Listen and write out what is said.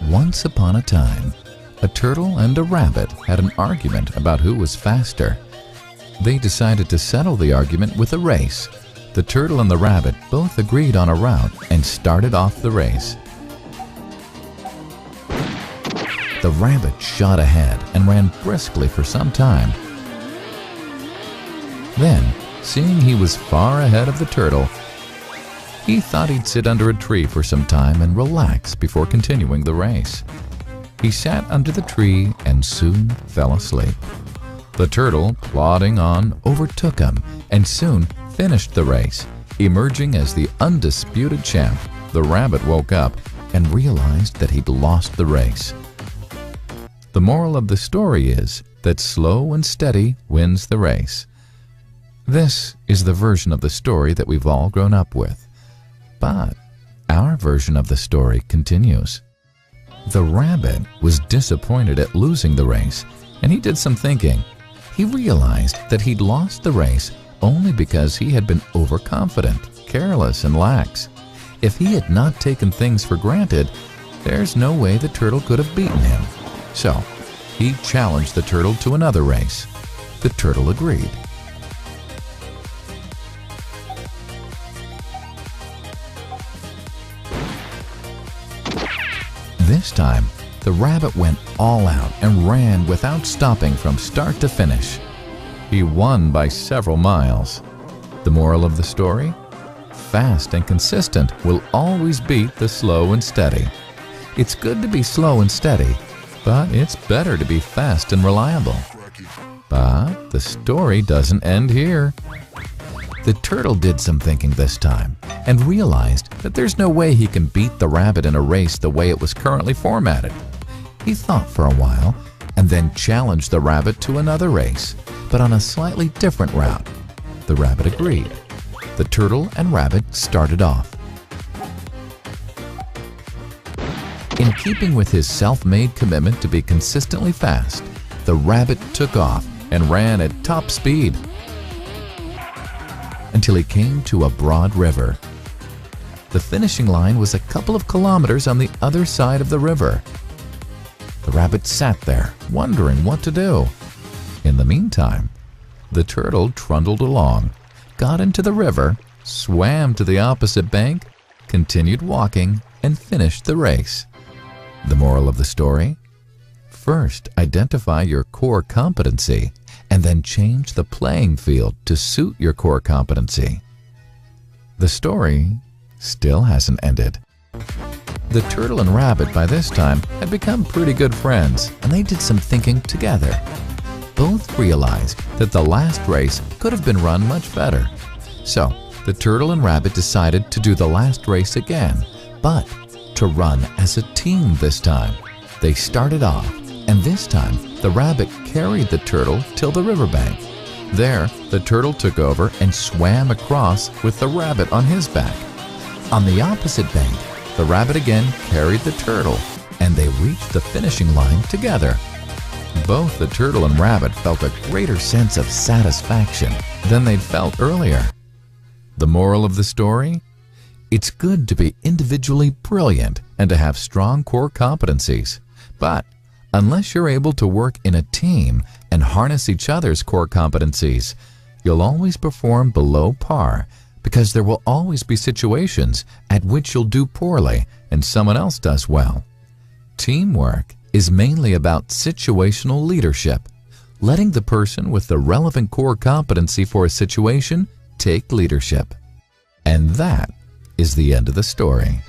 Once upon a time, a turtle and a rabbit had an argument about who was faster. They decided to settle the argument with a race. The turtle and the rabbit both agreed on a route and started off the race. The rabbit shot ahead and ran briskly for some time. Then, seeing he was far ahead of the turtle, he thought he'd sit under a tree for some time and relax before continuing the race. He sat under the tree and soon fell asleep. The turtle, plodding on, overtook him and soon finished the race, emerging as the undisputed champ. The rabbit woke up and realized that he'd lost the race. The moral of the story is that slow and steady wins the race. This is the version of the story that we've all grown up with. But our version of the story continues. The rabbit was disappointed at losing the race, and he did some thinking. He realized that he'd lost the race only because he had been overconfident, careless, and lax. If he had not taken things for granted, there's no way the turtle could have beaten him. So, he challenged the turtle to another race. The turtle agreed. This time, the rabbit went all out and ran without stopping from start to finish. He won by several miles. The moral of the story? Fast and consistent will always beat the slow and steady. It's good to be slow and steady, but it's better to be fast and reliable. But the story doesn't end here. The turtle did some thinking this time and realized that there's no way he can beat the rabbit in a race the way it was currently formatted. He thought for a while and then challenged the rabbit to another race, but on a slightly different route. The rabbit agreed. The turtle and rabbit started off. In keeping with his self-made commitment to be consistently fast, the rabbit took off and ran at top speed until he came to a broad river. The finishing line was a couple of kilometers on the other side of the river. The rabbit sat there, wondering what to do. In the meantime, the turtle trundled along, got into the river, swam to the opposite bank, continued walking, and finished the race. The moral of the story? First, identify your core competency and then change the playing field to suit your core competency. The story still hasn't ended. The turtle and rabbit by this time had become pretty good friends, and they did some thinking together. Both realized that the last race could have been run much better. So, the turtle and rabbit decided to do the last race again, but to run as a team this time. They started off, and this time the rabbit carried the turtle till the riverbank. There, the turtle took over and swam across with the rabbit on his back. On the opposite bank, the rabbit again carried the turtle, and they reached the finishing line together. Both the turtle and rabbit felt a greater sense of satisfaction than they'd felt earlier. The moral of the story? It's good to be individually brilliant and to have strong core competencies, but unless you're able to work in a team and harness each other's core competencies, you'll always perform below par because there will always be situations at which you'll do poorly and someone else does well. Teamwork is mainly about situational leadership, letting the person with the relevant core competency for a situation take leadership. And that is the end of the story.